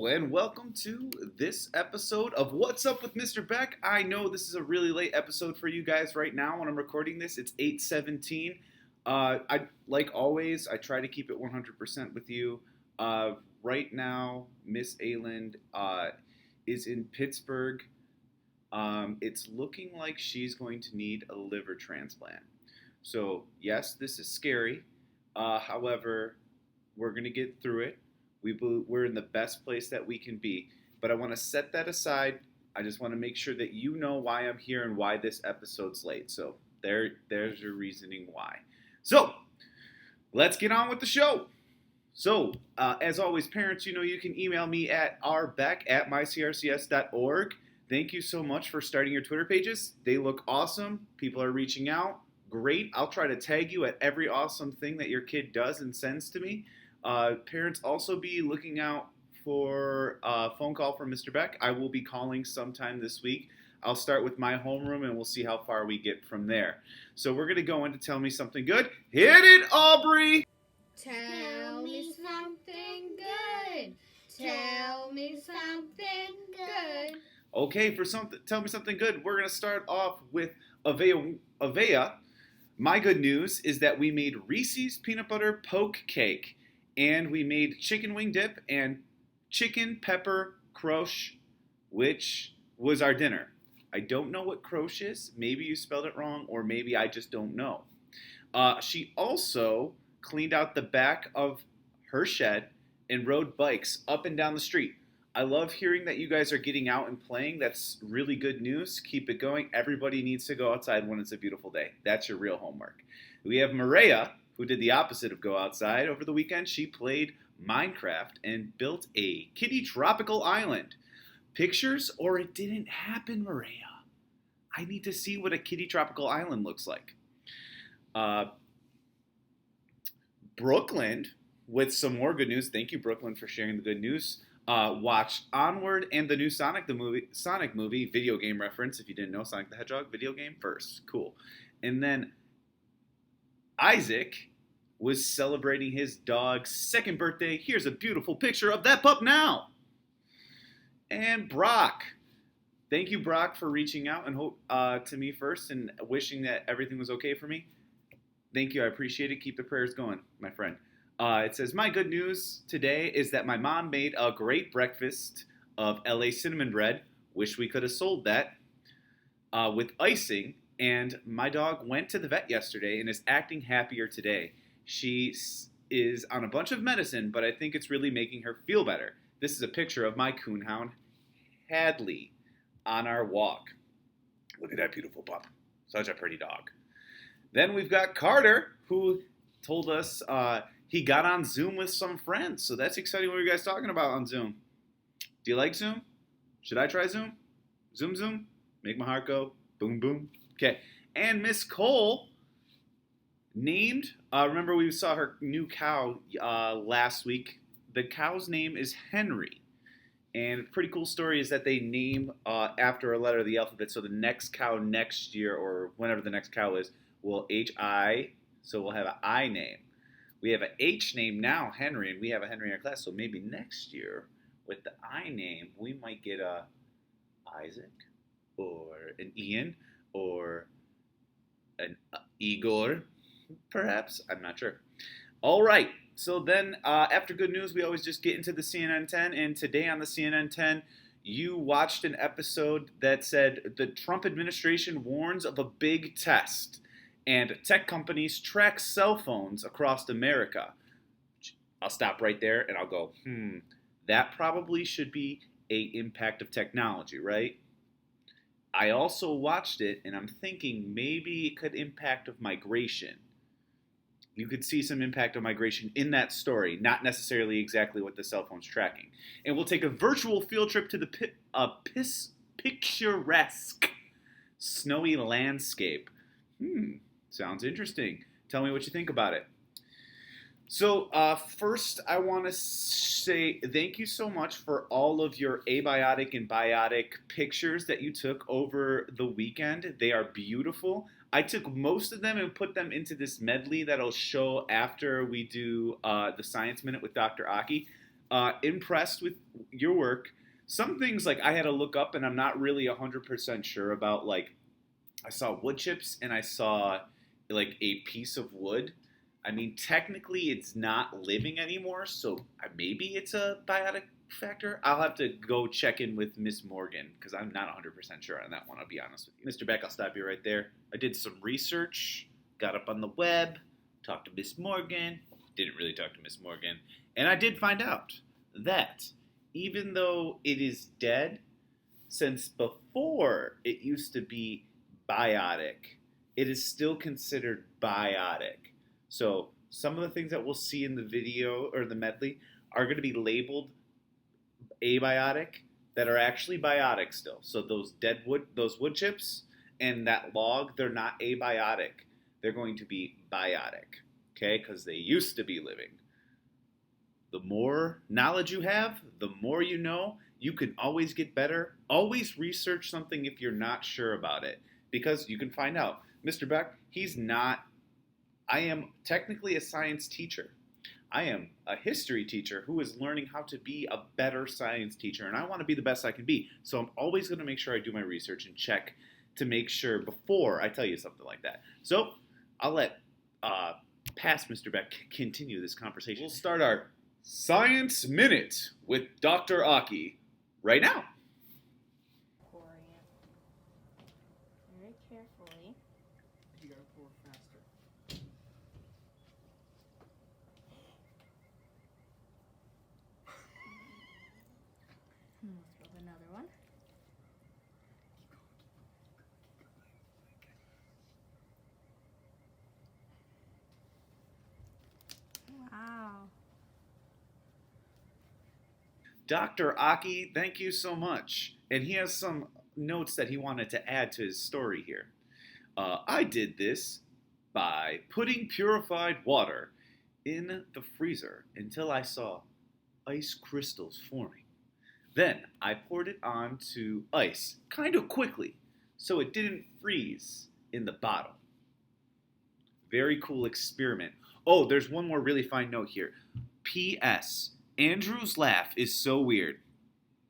Hello, and welcome to this episode of What's Up with Mr. Beck. I know this is a really late episode for you guys right now when I'm recording this. It's 8:17. Like always, I try to keep it 100% with you. Right now, Miss Ayland is in Pittsburgh. It's looking like she's going to need a liver transplant. So, yes, this is scary. However, we're going to get through it. We're in the best place that we can be. But I want to set that aside. I just want to make sure that you know why I'm here and why this episode's late. So there's your reasoning why. So let's get on with the show. So as always, parents, you can email me at rbeck@mycrcs.org. Thank you so much for starting your Twitter pages. They look awesome. People are reaching out. Great. I'll try to tag you at every awesome thing that your kid does and sends to me. Parents also be looking out for a phone call from Mr. Beck. I will be calling sometime this week. I'll start with my homeroom and we'll see how far we get from there. So we're going to go into Tell Me Something Good. Hit it, Aubrey! Tell me something good. Tell me something good. Okay, Tell Me Something Good, we're going to start off with Avea. My good news is that we made Reese's Peanut Butter Poke Cake. And we made chicken wing dip and chicken pepper croche, which was our dinner. I don't know what croche is. Maybe you spelled it wrong, or maybe I just don't know. She also cleaned out the back of her shed and rode bikes up and down the street. I love hearing that you guys are getting out and playing. That's really good news. Keep it going. Everybody needs to go outside when it's a beautiful day. That's your real homework. We have Maria, who did the opposite of go outside. Over the weekend, she played Minecraft and built a kitty tropical island. Pictures or it didn't happen, Maria. I need to see what a kitty tropical island looks like. Brooklyn, with some more good news. Thank you, Brooklyn, for sharing the good news. Watched Onward and the new Sonic movie, video game reference. If you didn't know, Sonic the Hedgehog video game first. Cool. And then Isaac was celebrating his dog's second birthday. Here's a beautiful picture of that pup now. And Brock. Thank you, Brock, for reaching out and to me first and wishing that everything was okay for me. Thank you. I appreciate it. Keep the prayers going, my friend. It says, my good news today is that my mom made a great breakfast of LA cinnamon bread. Wish we could have sold that. With icing. And my dog went to the vet yesterday and is acting happier today. She is on a bunch of medicine, but I think it's really making her feel better. This is a picture of my coonhound, Hadley, on our walk. Look at that beautiful pup. Such a pretty dog. Then we've got Carter, who told us he got on Zoom with some friends. So that's exciting. What are you guys talking about on Zoom? Do you like Zoom? Should I try Zoom? Zoom? Make my heart go boom, boom. Okay, and Miss Cole named, remember we saw her new cow last week. The cow's name is Henry. And a pretty cool story is that they name after a letter of the alphabet. So the next cow next year, or whenever the next cow is, will H-I, so we'll have an I name. We have an H name now, Henry, and we have a Henry in our class. So maybe next year, with the I name, we might get a Isaac, or an Ian, or an Igor, perhaps. I'm not sure. All right. So then after good news, we always just get into the CNN 10. And today on the CNN 10, you watched an episode that said the Trump administration warns of a big test. And tech companies track cell phones across America. I'll stop right there and I'll go, that probably should be an impact of technology, right? I also watched it, and I'm thinking maybe it could impact of migration. You could see some impact of migration in that story, not necessarily exactly what the cell phone's tracking. And we'll take a virtual field trip to the picturesque snowy landscape. Sounds interesting. Tell me what you think about it. So first, I want to say thank you so much for all of your abiotic and biotic pictures that you took over the weekend. They are beautiful. I took most of them and put them into this medley that I'll show after we do the Science Minute with Dr. Aki. Impressed with your work. Some things like I had to look up and I'm not really 100% sure about. Like I saw wood chips and I saw like a piece of wood. I mean, technically it's not living anymore, so maybe it's a biotic factor. I'll have to go check in with Miss Morgan because I'm not 100% sure on that one, I'll be honest with you. Mr. Beck, I'll stop you right there. I did some research, got up on the web, talked to Miss Morgan, didn't really talk to Miss Morgan, and I did find out that even though it is dead, since before it used to be biotic, it is still considered biotic. So some of the things that we'll see in the video or the medley are going to be labeled abiotic that are actually biotic still. So those those wood chips and that log, they're not abiotic. They're going to be biotic, okay? Because they used to be living. The more knowledge you have, the more you know. You can always get better. Always research something if you're not sure about it, because you can find out. Mr. Beck, he's not. I am technically a science teacher. I am a history teacher who is learning how to be a better science teacher, and I want to be the best I can be. So I'm always going to make sure I do my research and check to make sure before I tell you something like that. So I'll let past Mr. Beck continue this conversation. We'll start our Science Minute with Dr. Achey right now. Very carefully. You gotta pour faster. Let's build another one. Wow. Dr. Achey, thank you so much. And he has some notes that he wanted to add to his story here. I did this by putting purified water in the freezer until I saw ice crystals forming. Then I poured it onto ice kind of quickly so it didn't freeze in the bottle. Very cool experiment. Oh, there's one more really fine note here. P.S. Andrew's laugh is so weird.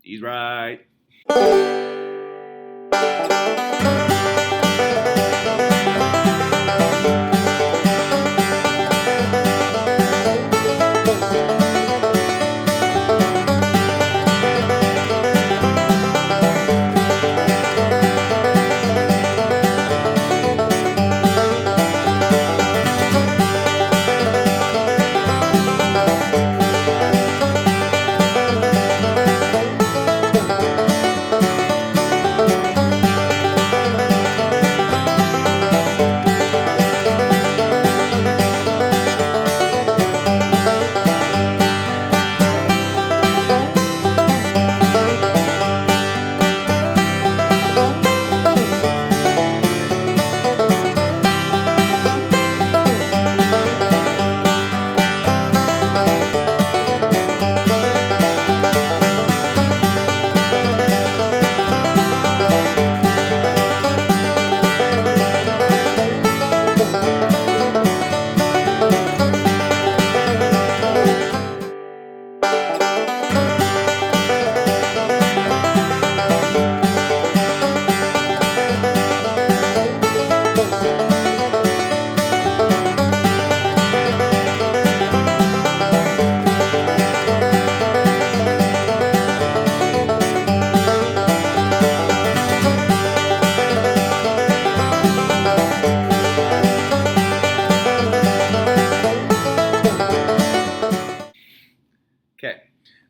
He's right.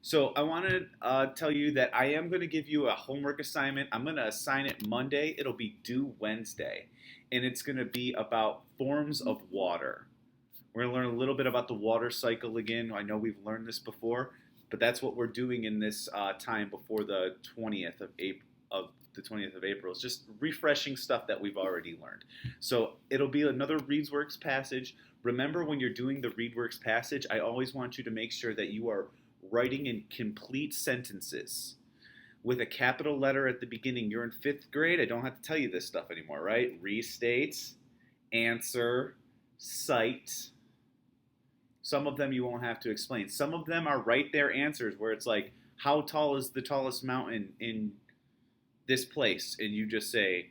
So I want to tell you that I am going to give you a homework assignment. I'm going to assign it Monday. It'll be due Wednesday. And it's going to be about forms of water. We're going to learn a little bit about the water cycle again. I know we've learned this before, but that's what we're doing in this time before the 20th of April. It's just refreshing stuff that we've already learned. So it'll be another ReadsWorks passage. Remember, when you're doing the ReadsWorks passage, I always want you to make sure that you are writing in complete sentences with a capital letter at the beginning. You're in 5th grade. I don't have to tell you this stuff anymore, right? Restate, answer, cite. Some of them you won't have to explain. Some of them are right there answers where it's like, how tall is the tallest mountain in this place? And you just say,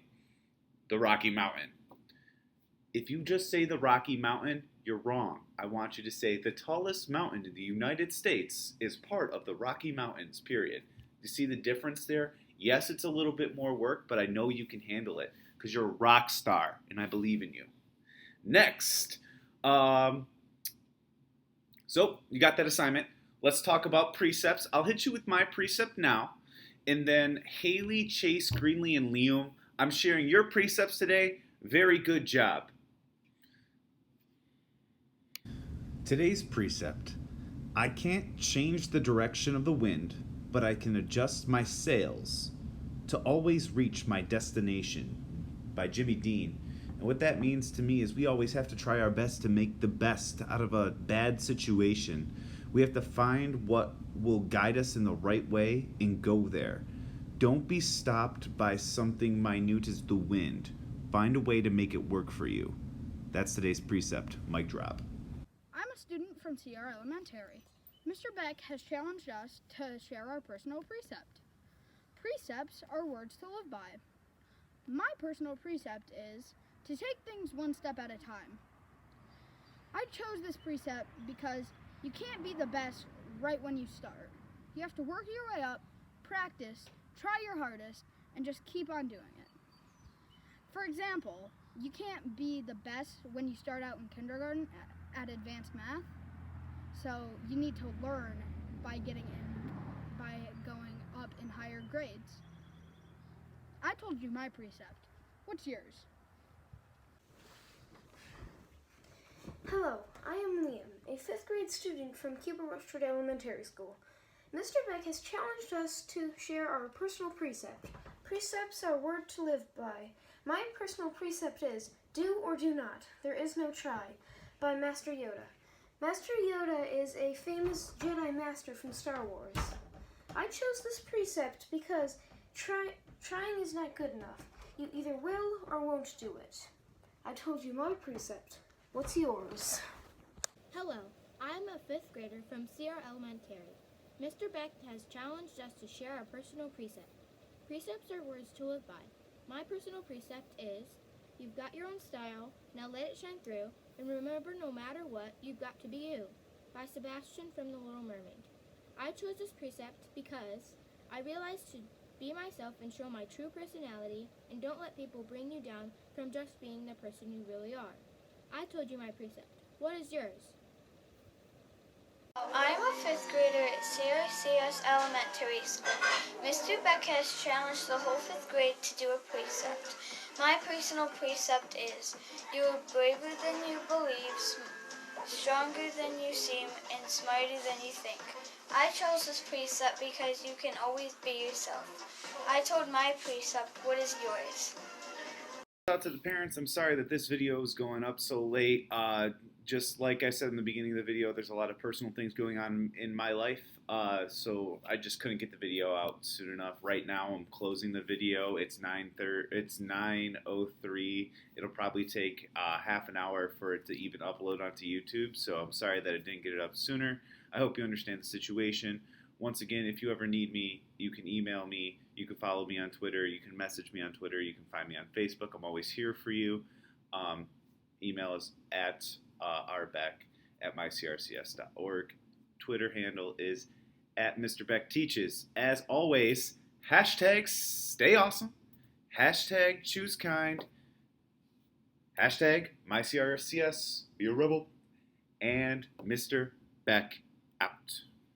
the Rocky Mountain. If you just say the Rocky Mountain, you're wrong. I want you to say the tallest mountain in the United States is part of the Rocky Mountains, period. You see the difference there? Yes, it's a little bit more work, but I know you can handle it because you're a rock star and I believe in you. Next, so you got that assignment. Let's talk about precepts. I'll hit you with my precept now. And then Haley, Chase, Greenlee, and Liam, I'm sharing your precepts today. Very good job. Today's precept. I can't change the direction of the wind, but I can adjust my sails to always reach my destination. By Jimmy Dean. And what that means to me is we always have to try our best to make the best out of a bad situation. We have to find what will guide us in the right way and go there. Don't be stopped by something minute as the wind. Find a way to make it work for you. That's today's precept. Mic drop. I'm a student from TR Elementary. Mr. Beck has challenged us to share our personal precept. Precepts are words to live by. My personal precept is to take things one step at a time. I chose this precept because you can't be the best right when you start. You have to work your way up, practice, try your hardest, and just keep on doing it. For example, you can't be the best when you start out in kindergarten at advanced math. So you need to learn by going up in higher grades. I told you my precept. What's yours? Hello, I am Liam, a 5th grade student from Cuba Rochford Elementary School. Mr. Beck has challenged us to share our personal precept. Precepts are word to live by. My personal precept is, do or do not, there is no try, by Master Yoda. Master Yoda is a famous Jedi Master from Star Wars. I chose this precept because trying is not good enough. You either will or won't do it. I told you my precept. What's yours? Hello, I'm a 5th grader from CR Elementary. Mr. Beck has challenged us to share our personal precept. Precepts are words to live by. My personal precept is, you've got your own style, now let it shine through, and remember no matter what, you've got to be you, by Sebastian from The Little Mermaid. I chose this precept because I realized to be myself and show my true personality, and don't let people bring you down from just being the person you really are. I told you my precept. What is yours? I'm a 5th grader at CRCS Elementary School. Mr. Beck has challenged the whole 5th grade to do a precept. My personal precept is, you are braver than you believe, stronger than you seem, and smarter than you think. I chose this precept because you can always be yourself. I told my precept. What is yours? Out to the parents, I'm sorry that this video is going up so late. Just like I said in the beginning of the video, there's a lot of personal things going on in my life, so I just couldn't get the video out soon enough. Right now, I'm closing the video. It's 9:03. It'll probably take half an hour for it to even upload onto YouTube, so I'm sorry that I didn't get it up sooner. I hope you understand the situation. Once again, if you ever need me, you can email me. You can follow me on Twitter. You can message me on Twitter. You can find me on Facebook. I'm always here for you. Email is at rbeck@mycrcs.org. Twitter handle is at Mr. Beck Teaches. As always, hashtag stay awesome. Hashtag choose kind. Hashtag myCRCS, be a rebel. And Mr. Beck